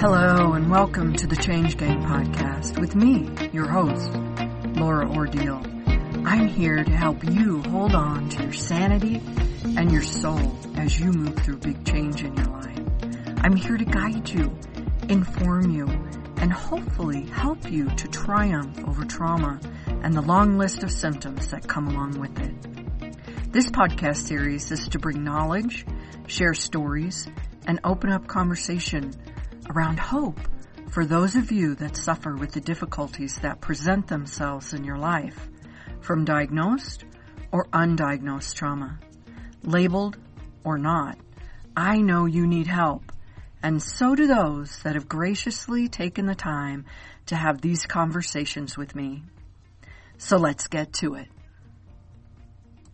Hello and welcome to the Change Game podcast with me, your host, Laura Ordile. I'm here to help you hold on to your sanity and your soul as you move through big change in your life. I'm here to guide you, inform you, and hopefully help you to triumph over trauma and the long list of symptoms that come along with it. This podcast series is to bring knowledge, share stories, and open up conversation around hope for those of you that suffer with the difficulties that present themselves in your life, from diagnosed or undiagnosed trauma. Labeled or not, I know you need help, and so do those that have graciously taken the time to have these conversations with me. So let's get to it.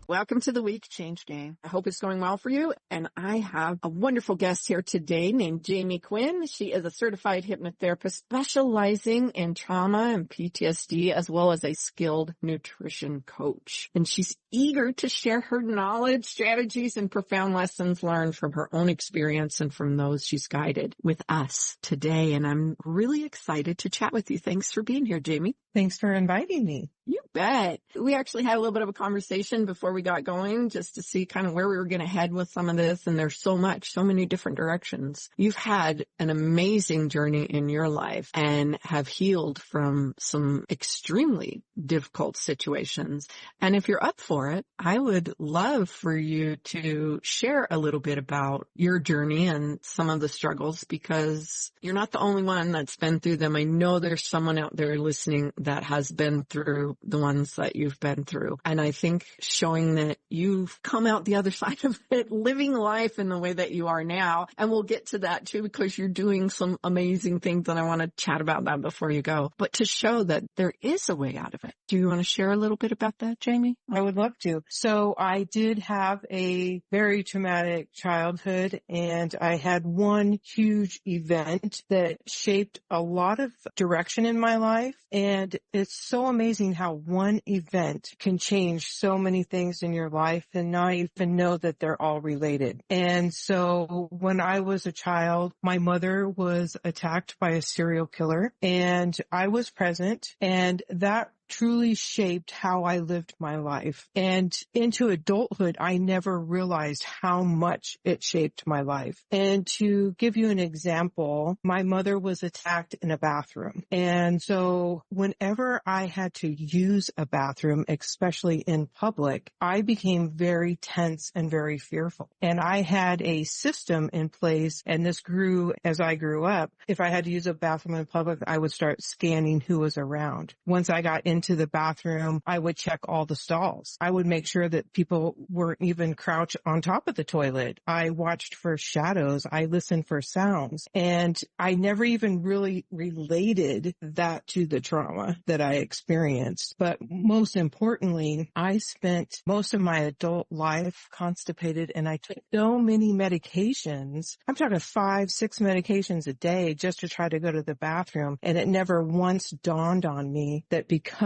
Welcome to the week Change Game. I hope it's going well for you. And I have a wonderful guest here today named Jamie Quinn. She is a certified hypnotherapist specializing in trauma and PTSD, as well as a skilled nutrition coach. And she's eager to share her knowledge, strategies, and profound lessons learned from her own experience and from those she's guided with us today. And I'm really excited to chat with you. Thanks for being here, Jamie. Thanks for inviting me. You bet. We actually had a little bit of a conversation before we got going just to see kind of where we were going to head with some of this. And there's so many different directions. You've had an amazing journey in your life and have healed from some extremely difficult situations. And if you're up for it, I would love for you to share a little bit about your journey and some of the struggles, because you're not the only one that's been through them. I know there's someone out there listening that has been through the ones that you've been through. And I think showing that you've come out the other side of it, living life in the way that you are now. And we'll get to that too, because you're doing some amazing things, and I want to chat about that before you go. But to show that there is a way out of it. Do you want to share a little bit about that, Jamie? I would love to. So I did have a very traumatic childhood, and I had one huge event that shaped a lot of direction in my life. And it's so amazing how one event can change so many things in your life and not even know that they're all related. And so when I was a child, my mother was attacked by a serial killer, and I was present, and that truly shaped how I lived my life. And into adulthood, I never realized how much it shaped my life. And to give you an example, my mother was attacked in a bathroom. And so whenever I had to use a bathroom, especially in public, I became very tense and very fearful. And I had a system in place, and this grew as I grew up. If I had to use a bathroom in public, I would start scanning who was around. Once I got into the bathroom, I would check all the stalls. I would make sure that people weren't even crouched on top of the toilet. I watched for shadows. I listened for sounds. And I never even really related that to the trauma that I experienced. But most importantly, I spent most of my adult life constipated, and I took so many medications. I'm talking 5, 6 medications a day just to try to go to the bathroom. And it never once dawned on me that because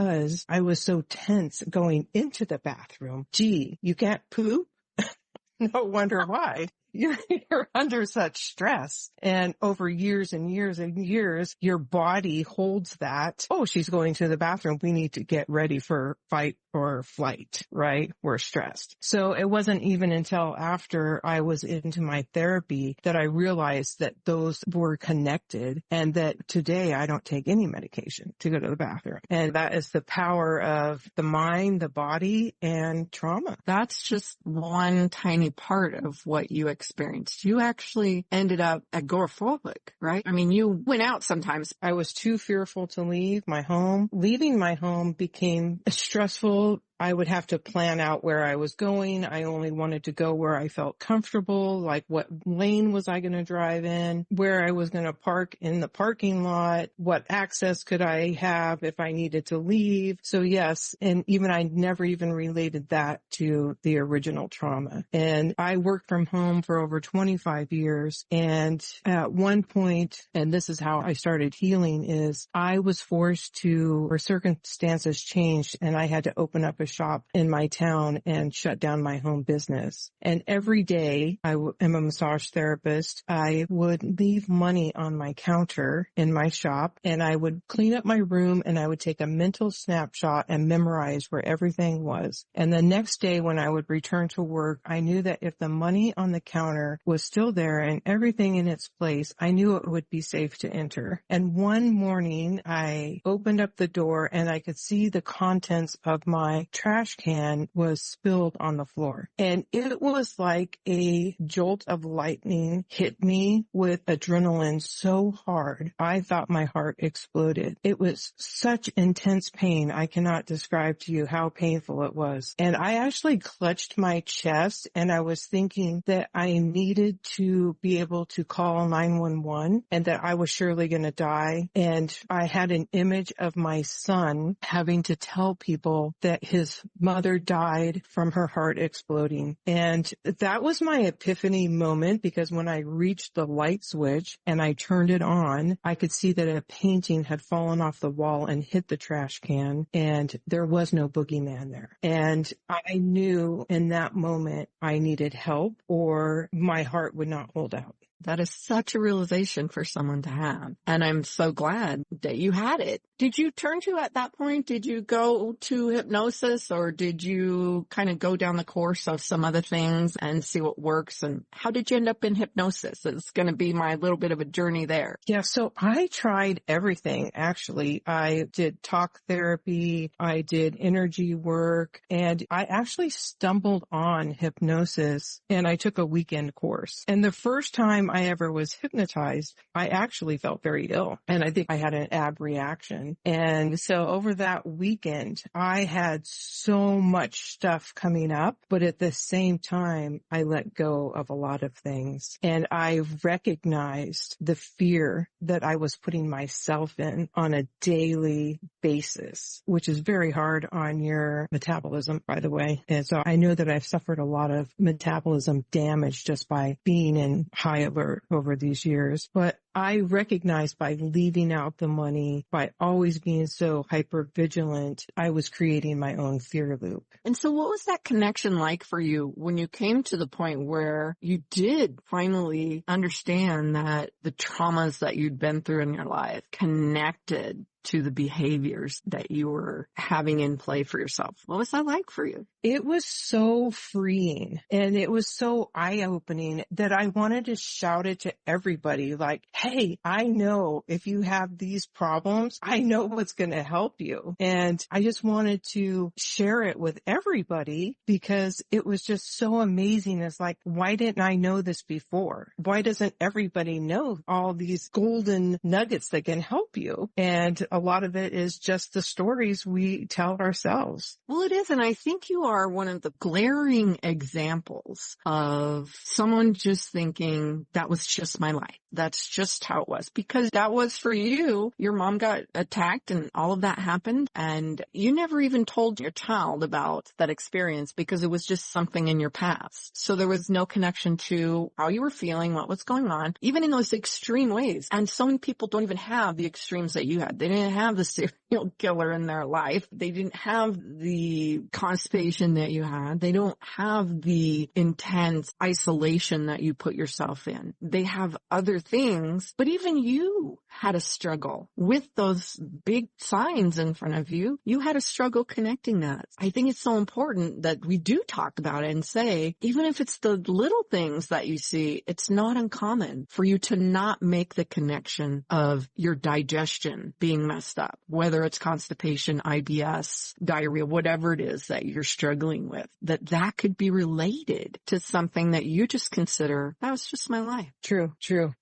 I was so tense going into the bathroom, gee, you can't poop? No wonder why. You're under such stress. And over years and years and years, your body holds that. Oh, she's going to the bathroom. We need to get ready for fight or flight, right? We're stressed. So it wasn't even until after I was into my therapy that I realized that those were connected, and that today I don't take any medication to go to the bathroom. And that is the power of the mind, the body, and trauma. That's just one tiny part of what you experienced. You actually ended up agoraphobic, right? I mean, you went out sometimes. I was too fearful to leave my home. Leaving my home became stressful. I would have to plan out where I was going. I only wanted to go where I felt comfortable, like what lane was I going to drive in, where I was going to park in the parking lot, what access could I have if I needed to leave. So yes, and even I never even related that to the original trauma. And I worked from home for over 25 years. And at one point, and this is how I started healing, is I was forced to, or circumstances changed, and I had to open up a shop in my town and shut down my home business. And every day am a massage therapist. I would leave money on my counter in my shop, and I would clean up my room, and I would take a mental snapshot and memorize where everything was. And the next day when I would return to work, I knew that if the money on the counter was still there and everything in its place, I knew it would be safe to enter. And one morning I opened up the door and I could see the contents of my trash can was spilled on the floor. And it was like a jolt of lightning hit me with adrenaline so hard, I thought my heart exploded. It was such intense pain. I cannot describe to you how painful it was. And I actually clutched my chest, and I was thinking that I needed to be able to call 911 and that I was surely going to die. And I had an image of my son having to tell people that his mother died from her heart exploding. And that was my epiphany moment, because when I reached the light switch and I turned it on, I could see that a painting had fallen off the wall and hit the trash can, and there was no boogeyman there. And I knew in that moment I needed help or my heart would not hold out. That is such a realization for someone to have. And I'm so glad that you had it. Did you turn to at that point? Did you go to hypnosis, or did you kind of go down the course of some other things and see what works? And how did you end up in hypnosis? It's going to be my little bit of a journey there. Yeah, so I tried everything, actually. I did talk therapy, I did energy work, and I actually stumbled on hypnosis, and I took a weekend course. And the first time I ever was hypnotized, I actually felt very ill, and I think I had an ab reaction. And so over that weekend, I had so much stuff coming up, but at the same time, I let go of a lot of things. And I recognized the fear that I was putting myself in on a daily basis, which is very hard on your metabolism, by the way. And so I know that I've suffered a lot of metabolism damage just by being in high alert over these years. But I recognized by leaving out the money, by always being so hyper vigilant, I was creating my own fear loop. And so what was that connection like for you when you came to the point where you did finally understand that the traumas that you'd been through in your life connected to the behaviors that you were having in play for yourself? What was that like for you? It was so freeing, and it was so eye-opening that I wanted to shout it to everybody, like, hey, I know if you have these problems, I know what's going to help you. And I just wanted to share it with everybody because it was just so amazing. It's like, why didn't I know this before? Why doesn't everybody know all these golden nuggets that can help you? And a lot of it is just the stories we tell ourselves. Well, it is. And I think you are one of the glaring examples of someone just thinking that was just my life. That's just how it was, because that was for you. Your mom got attacked and all of that happened, and you never even told your child about that experience because it was just something in your past. So there was no connection to how you were feeling, what was going on, even in those extreme ways. And so many people don't even have the extremes that you had. They didn't have the serial killer in their life. They didn't have the constipation that you had. They don't have the intense isolation that you put yourself in. They have other things, but even you had a struggle with those big signs in front of you. You had a struggle connecting that. I think it's so important that we do talk about it and say, even if it's the little things that you see, it's not uncommon for you to not make the connection of your digestion being messed up, whether it's constipation, IBS, diarrhea, whatever it is that you're struggling with, that could be related to something that you just consider, that was just my life. True.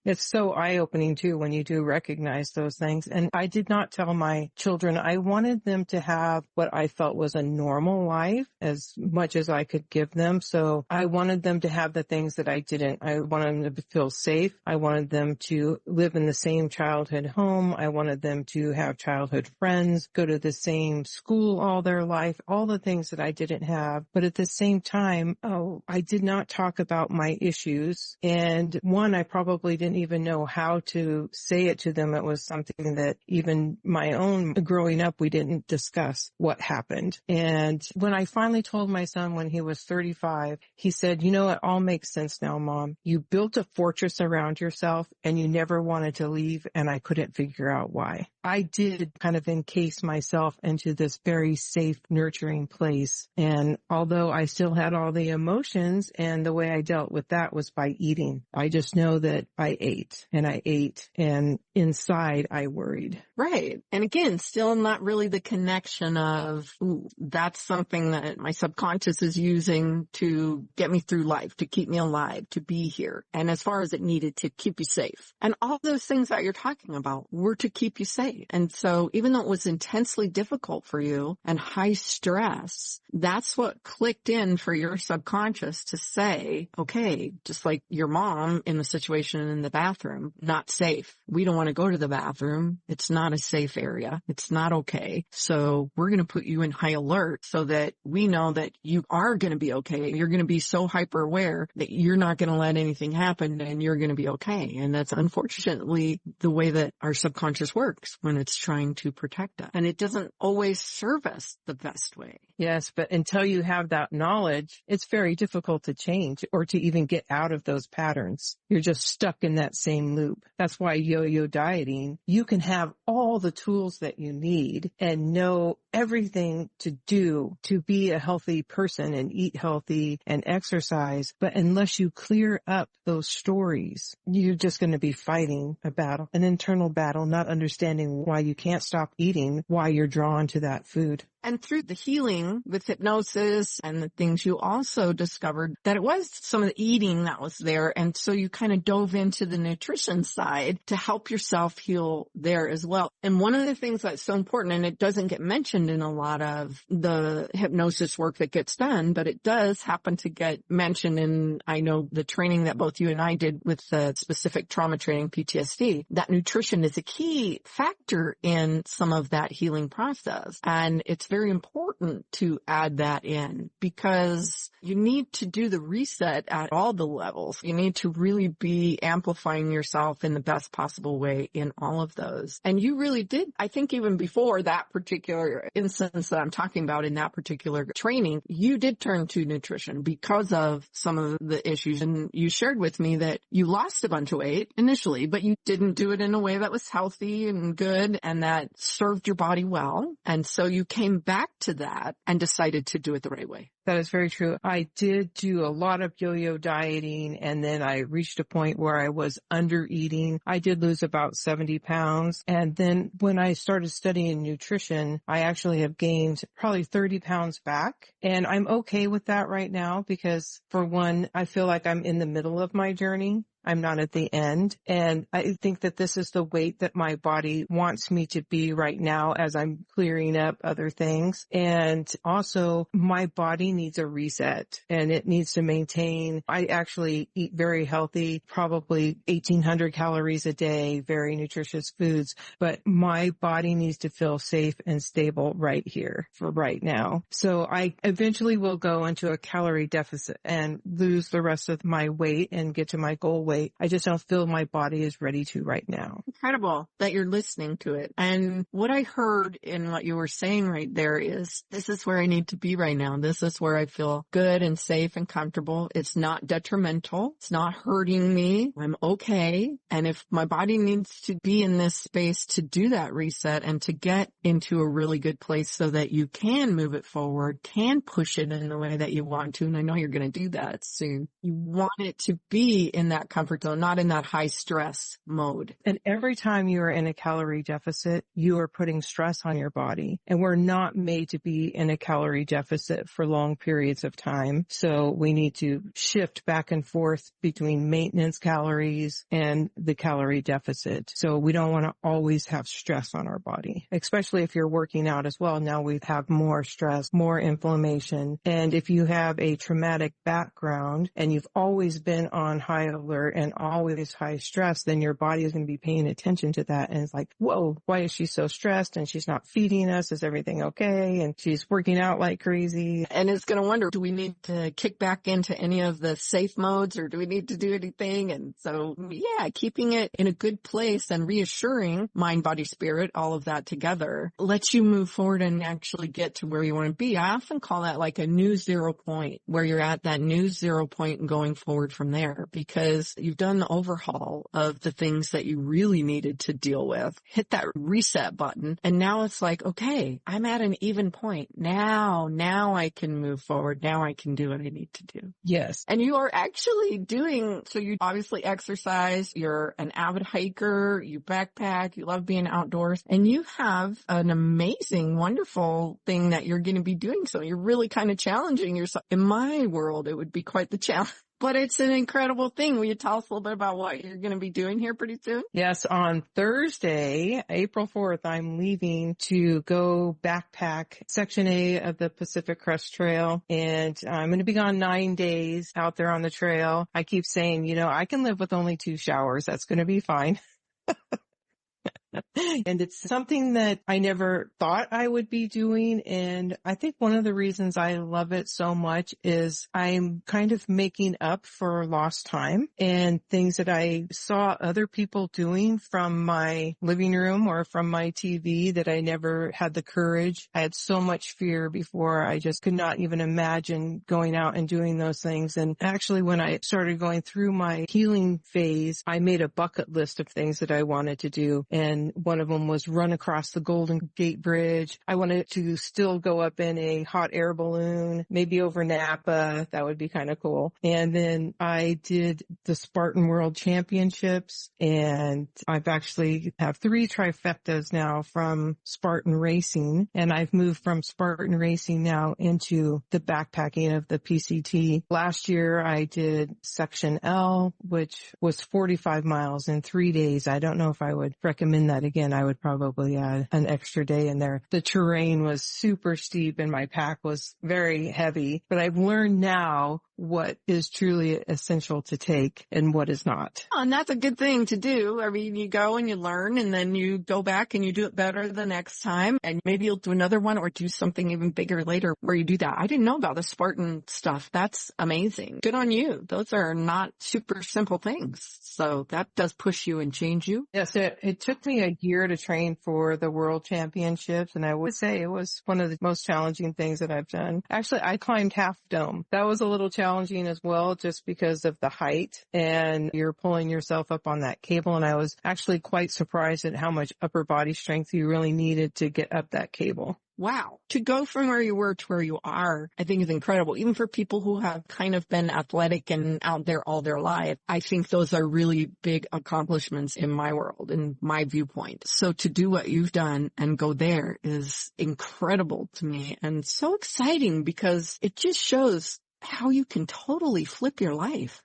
It's so eye-opening too when you do recognize those things. And I did not tell my children. I wanted them to have what I felt was a normal life as much as I could give them. So I wanted them to have the things that I didn't. I wanted them to feel safe. I wanted them to live in the same childhood home. I wanted them to have childhood friends, go to the same school all their life, all the things that I didn't have. But at the same time, I did not talk about my issues. And one, I probably didn't even know how to say it to them. It was something that even my own growing up, we didn't discuss what happened. And when I finally told my son when he was 35, he said, you know, it all makes sense now, Mom. You built a fortress around yourself and you never wanted to leave, and I couldn't figure out why. I did kind of encase myself into this very safe, nurturing place. And although I still had all the emotions, and the way I dealt with that was by eating. I just know that I ate, and inside I worried. Right. And again, still not really the connection of, ooh, that's something that my subconscious is using to get me through life, to keep me alive, to be here. And as far as it needed to keep you safe. And all those things that you're talking about were to keep you safe. And so even though it was intensely difficult for you and high stress, that's what clicked in for your subconscious to say, okay, just like your mom in the situation in the bathroom, not safe. We don't want to go to the bathroom. It's not a safe area. It's not okay. So we're going to put you in high alert so that we know that you are going to be okay. You're going to be so hyper aware that you're not going to let anything happen and you're going to be okay. And that's unfortunately the way that our subconscious works when it's trying to protect us. And it doesn't always serve us the best way. Yes, but until you have that knowledge, it's very difficult to change or to even get out of those patterns. You're just stuck in that same loop. That's why yo-yo dieting, you can have all the tools that you need and know everything to do to be a healthy person and eat healthy and exercise. But unless you clear up those stories, you're just going to be fighting a battle, an internal battle, not understanding why you can't stop eating, why you're drawn to that food. And through the healing with hypnosis and the things, you also discovered that it was some of the eating that was there. And so you kind of dove into the nutrition side to help yourself heal there as well. And one of the things that's so important, and it doesn't get mentioned in a lot of the hypnosis work that gets done, but it does happen to get mentioned in, I know, the training that both you and I did with the specific trauma training, PTSD, that nutrition is a key factor in some of that healing process. And it's very important to add that in because you need to do the reset at all the levels. You need to really be amplifying yourself in the best possible way in all of those. And you really did, I think even before that particular instance that I'm talking about in that particular training, you did turn to nutrition because of some of the issues. And you shared with me that you lost a bunch of weight initially, but you didn't do it in a way that was healthy and good and that served your body well. And so you came back to that and decided to do it the right way. That is very true. I did do a lot of yo-yo dieting, and then I reached a point where I was under eating. I did lose about 70 pounds. And then when I started studying nutrition, I actually have gained probably 30 pounds back. And I'm okay with that right now because, for one, I feel like I'm in the middle of my journey. I'm not at the end. And I think that this is the weight that my body wants me to be right now as I'm clearing up other things. And also my body needs a reset and it needs to maintain. I actually eat very healthy, probably 1,800 calories a day, very nutritious foods, but my body needs to feel safe and stable right here for right now. So I eventually will go into a calorie deficit and lose the rest of my weight and get to my goal weight. I just don't feel my body is ready to right now. Incredible that you're listening to it. And what I heard in what you were saying right there is, this is where I need to be right now. This is where I feel good and safe and comfortable. It's not detrimental. It's not hurting me. I'm okay. And if my body needs to be in this space to do that reset and to get into a really good place so that you can move it forward, can push it in the way that you want to. And I know you're going to do that soon. You want it to be in that comfort zone, not in that high stress mode. And every time you are in a calorie deficit, you are putting stress on your body. And we're not made to be in a calorie deficit for long periods of time. So we need to shift back and forth between maintenance calories and the calorie deficit. So we don't want to always have stress on our body, especially if you're working out as well. Now we have more stress, more inflammation. And if you have a traumatic background and you've always been on high alert and always high stress, then your body is going to be paying attention to that. And it's like, whoa, why is she so stressed? And she's not feeding us. Is everything okay? And she's working out like crazy. And it's going to wonder, do we need to kick back into any of the safe modes, or do we need to do anything? And so, yeah, keeping it in a good place and reassuring mind, body, spirit, all of that together lets you move forward and actually get to where you want to be. I often call that like a new zero point, where you're at that new zero point and going forward from there, because you've done the overhaul of the things that you really needed to deal with, hit that reset button. And now it's like, okay, I'm at an even point. Now I can move forward. Now I can do what I need to do. Yes. And you are actually doing, so you obviously exercise, you're an avid hiker, you backpack, you love being outdoors, and you have an amazing, wonderful thing that you're going to be doing. So you're really kind of challenging yourself. In my world, it would be quite the challenge. But it's an incredible thing. Will you tell us a little bit about what you're going to be doing here pretty soon? Yes, on Thursday, April 4th, I'm leaving to go backpack Section A of the Pacific Crest Trail. And I'm going to be gone 9 days out there on the trail. I keep saying, I can live with only 2 showers. That's going to be fine. And it's something that I never thought I would be doing. And I think one of the reasons I love it so much is I'm kind of making up for lost time and things that I saw other people doing from my living room or from my TV that I never had the courage. I had so much fear before. I just could not even imagine going out and doing those things. And actually, when I started going through my healing phase, I made a bucket list of things that I wanted to do. And one of them was run across the Golden Gate Bridge. I wanted to still go up in a hot air balloon, maybe over Napa. That would be kind of cool. And then I did the Spartan World Championships, and I've actually have 3 trifectas now from Spartan Racing. And I've moved from Spartan Racing now into the backpacking of the PCT. Last year I did Section L, which was 45 miles in 3 days. I don't know if I would recommend that again. I would probably add an extra day in there. The terrain was super steep and my pack was very heavy, but I've learned now what is truly essential to take and what is not. And that's a good thing to do. I mean, you go and you learn, and then you go back and you do it better the next time, and maybe you'll do another one or do something even bigger later where you do that. I didn't know about the Spartan stuff. That's amazing. Good on you. Those are not super simple things. So that does push you and change you. Yes, it took me a year to train for the World Championships, and I would say it was one of the most challenging things that I've done. Actually, I climbed Half Dome. That was a little challenging as well, just because of the height, and you're pulling yourself up on that cable. And I was actually quite surprised at how much upper body strength you really needed to get up that cable. Wow. To go from where you were to where you are, I think is incredible. Even for people who have kind of been athletic and out there all their life, I think those are really big accomplishments in my world, in my viewpoint. So to do what you've done and go there is incredible to me and so exciting, because it just shows how you can totally flip your life.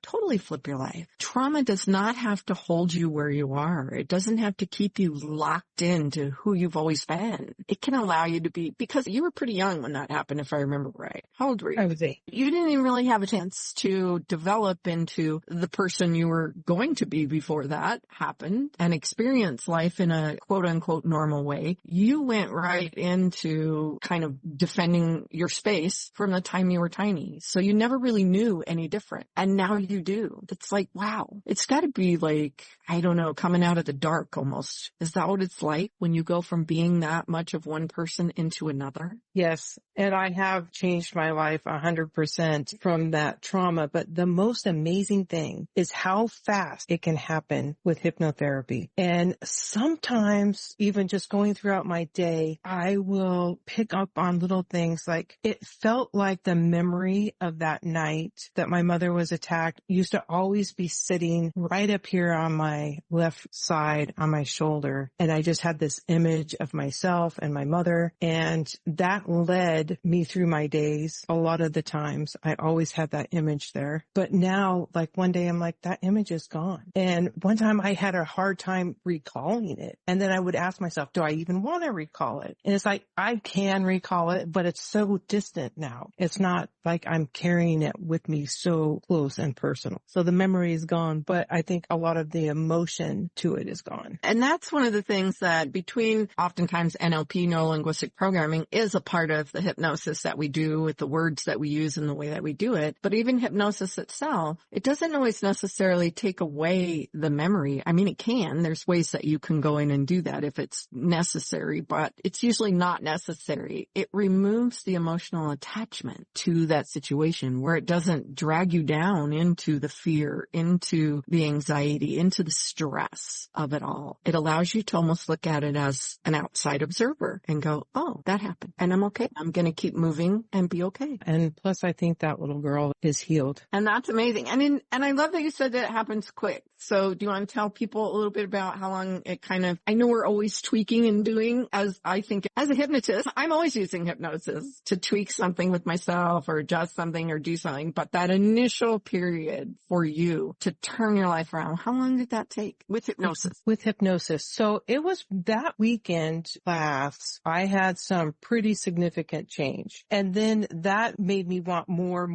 Trauma does not have to hold you where you are. It doesn't have to keep you locked into who you've always been. It can allow you to be, because you were pretty young when that happened, if I remember right. How old were you? I was 8. You didn't even really have a chance to develop into the person you were going to be before that happened and experience life in a quote unquote normal way. You went right into kind of defending your space from the time you were tiny. So you never really knew any different. And now you do. It's like, wow. It's got to be like, I don't know, coming out of the dark almost. Is that what it's like when you go from being that much of one person into another? Yes. And I have changed my life 100% from that trauma. But the most amazing thing is how fast it can happen with hypnotherapy. And sometimes even just going throughout my day, I will pick up on little things like it felt like the memory of that night that my mother was attacked used to always be sitting right up here on my left side on my shoulder. And I just had this image of myself and my mother. And that led me through my days. A lot of the times I always had that image there. But now, like one day I'm like, that image is gone. And one time I had a hard time recalling it. And then I would ask myself, do I even want to recall it? And it's like, I can recall it, but it's so distant now. It's not like I'm carrying it with me so close and personal. So the memory is gone, but I think a lot of the emotion to it is gone. And that's one of the things that between oftentimes NLP, neuro-linguistic programming, is a part of the hypnosis that we do with the words that we use and the way that we do it. But even hypnosis itself, it doesn't always necessarily take away the memory. I mean, it can. There's ways that you can go in and do that if it's necessary, but it's usually not necessary. It removes the emotional attachment to that situation where it doesn't drag you down into the fear, into the anxiety, into the stress of it all. It allows you to almost look at it as an outside observer and go, oh, that happened and I'm okay. I'm going to keep moving and be okay. And plus, I think that little girl is healed. And that's amazing. And I love that you said that it happens quick. So do you want to tell people a little bit about how long it kind of, I know we're always tweaking and doing, as I think as a hypnotist, I'm always using hypnosis to tweak something with myself or adjust something or do something. But that initial period for you to turn your life around, how long did that take with hypnosis? With hypnosis. So it was that weekend class, I had some pretty significant change. And then that made me want more.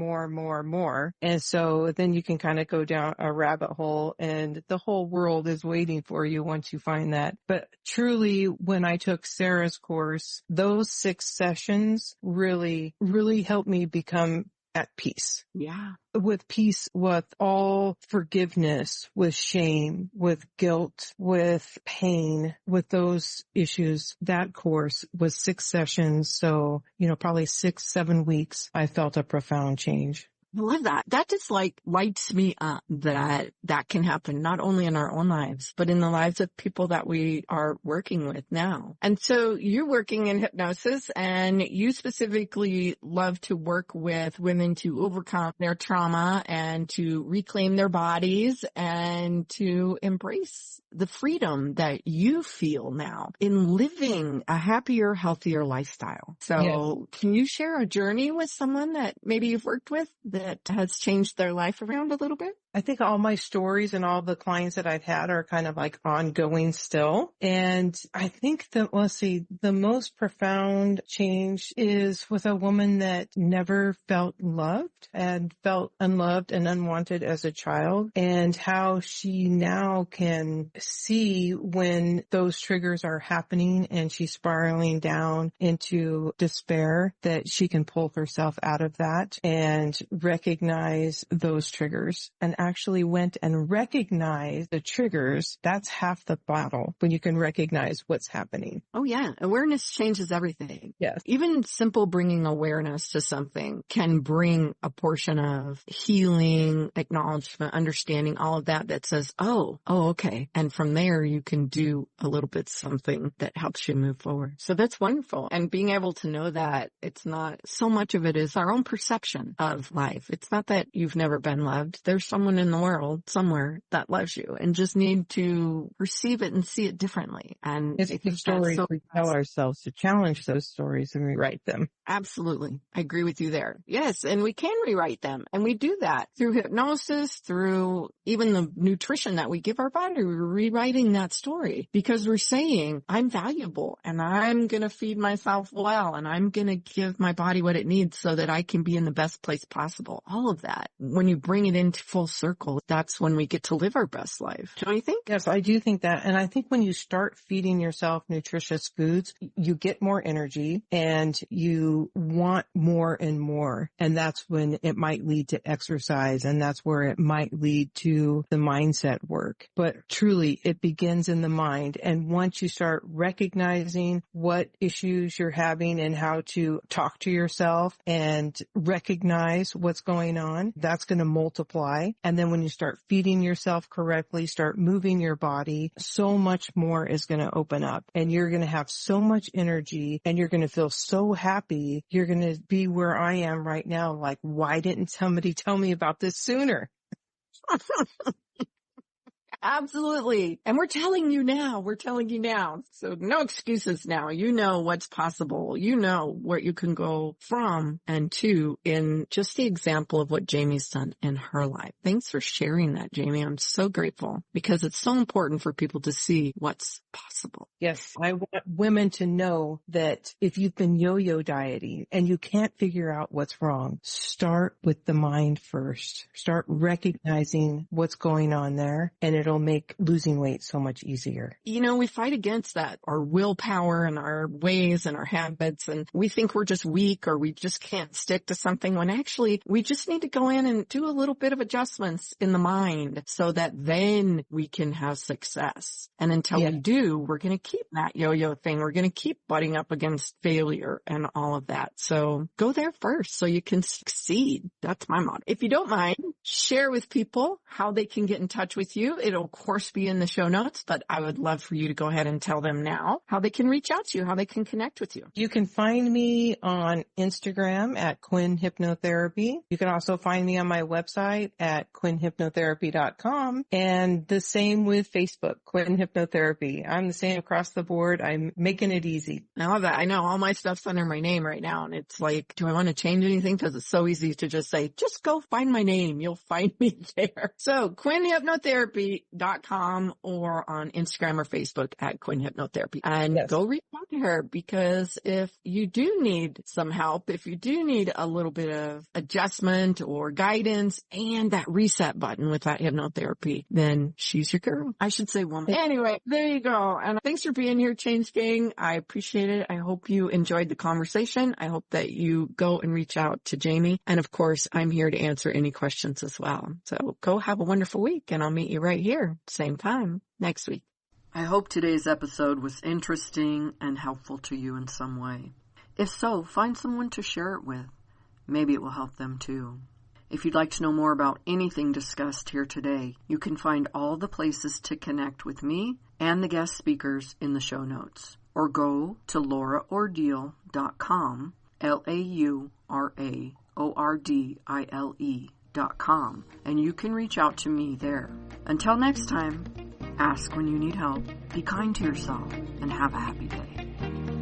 And so then you can kind of go down a rabbit hole and the whole world is waiting for you once you find that. But truly, when I took Sarah's course, those 6 sessions really helped me become at peace. Yeah. With peace, with all forgiveness, with shame, with guilt, with pain, with those issues. That course was 6 sessions. So, probably 6-7 weeks, I felt a profound change. I love that. That just lights me up that can happen not only in our own lives, but in the lives of people that we are working with now. And so you're working in hypnosis and you specifically love to work with women to overcome their trauma and to reclaim their bodies and to embrace the freedom that you feel now in living a happier, healthier lifestyle. So yes. Can you share a journey with someone that maybe you've worked with that has changed their life around a little bit? I think all my stories and all the clients that I've had are kind of ongoing still. And I think that, the most profound change is with a woman that never felt loved and felt unloved and unwanted as a child, and how she now can see when those triggers are happening and she's spiraling down into despair, that she can pull herself out of that and recognize those triggers and actually went and recognized the triggers. That's half the battle, when you can recognize what's happening. Oh yeah. Awareness changes everything. Yes. Even simple bringing awareness to something can bring a portion of healing, acknowledgement, understanding, all of that says, oh, okay. And from there you can do a little bit something that helps you move forward. So that's wonderful. And being able to know that it's not so much of it is our own perception of life. It's not that you've never been loved. There's someone in the world somewhere that loves you and just need to perceive it and see it differently. And it's the stories we tell ourselves to challenge those stories and rewrite them. Absolutely. I agree with you there. Yes. And we can rewrite them. And we do that through hypnosis, through even the nutrition that we give our body. We're rewriting that story because we're saying, I'm valuable and I'm going to feed myself well and I'm going to give my body what it needs so that I can be in the best place possible. All of that. When you bring it into full circle, that's when we get to live our best life. Don't you think? Yes, I do think that. And I think when you start feeding yourself nutritious foods, you get more energy and you want more and more. And that's when it might lead to exercise, and that's where it might lead to the mindset work. But truly, it begins in the mind. And once you start recognizing what issues you're having and how to talk to yourself and recognize what's going on, that's going to multiply. And then when you start feeding yourself correctly, start moving your body, so much more is going to open up, and you're going to have so much energy and you're going to feel so happy. You're going to be where I am right now. Like, why didn't somebody tell me about this sooner? Absolutely. And we're telling you now. So no excuses now. You know what's possible. You know where you can go from and to in just the example of what Jamie's done in her life. Thanks for sharing that, Jamie. I'm so grateful because it's so important for people to see what's possible. Yes. I want women to know that if you've been yo-yo dieting and you can't figure out what's wrong, start with the mind first. Start recognizing what's going on there, and it'll make losing weight so much easier. You know, we fight against that, our willpower and our ways and our habits, and we think we're just weak or we just can't stick to something when actually we just need to go in and do a little bit of adjustments in the mind so that then we can have success. And until we do, we're going to keep that yo-yo thing. We're going to keep butting up against failure and all of that. So go there first so you can succeed. That's my motto. If you don't mind, share with people how they can get in touch with you. It'll of course be in the show notes, but I would love for you to go ahead and tell them now how they can reach out to you, how they can connect with you. You can find me on Instagram at Quinn Hypnotherapy. You can also find me on my website at quinnhypnotherapy.com, and the same with Facebook, Quinn Hypnotherapy. I'm the same across the board. I'm making it easy. I love that. I know all my stuff's under my name right now, and it's like, do I want to change anything? Because it's so easy to just say, just go find my name. You'll find me there. So quinnhypnotherapy.com or on Instagram or Facebook at Quinn Hypnotherapy. And go reach out to her, because if you do need some help, if you do need a little bit of adjustment or guidance and that reset button with that hypnotherapy, then she's your girl. I should say woman. Anyway, there you go. And thanks for being here, Change Gang. I appreciate it. I hope you enjoyed the conversation. I hope that you go and reach out to Jamie. And of course, I'm here to answer any questions as well. So go have a wonderful week, and I'll meet you right here, same time next week. I hope today's episode was interesting and helpful to you in some way. If so, find someone to share it with. Maybe it will help them too. If you'd like to know more about anything discussed here today, you can find all the places to connect with me and the guest speakers in the show notes. Or go to lauraordile.com, LauraOrdile.com, and you can reach out to me there. Until next time, ask when you need help, be kind to yourself, and have a happy day.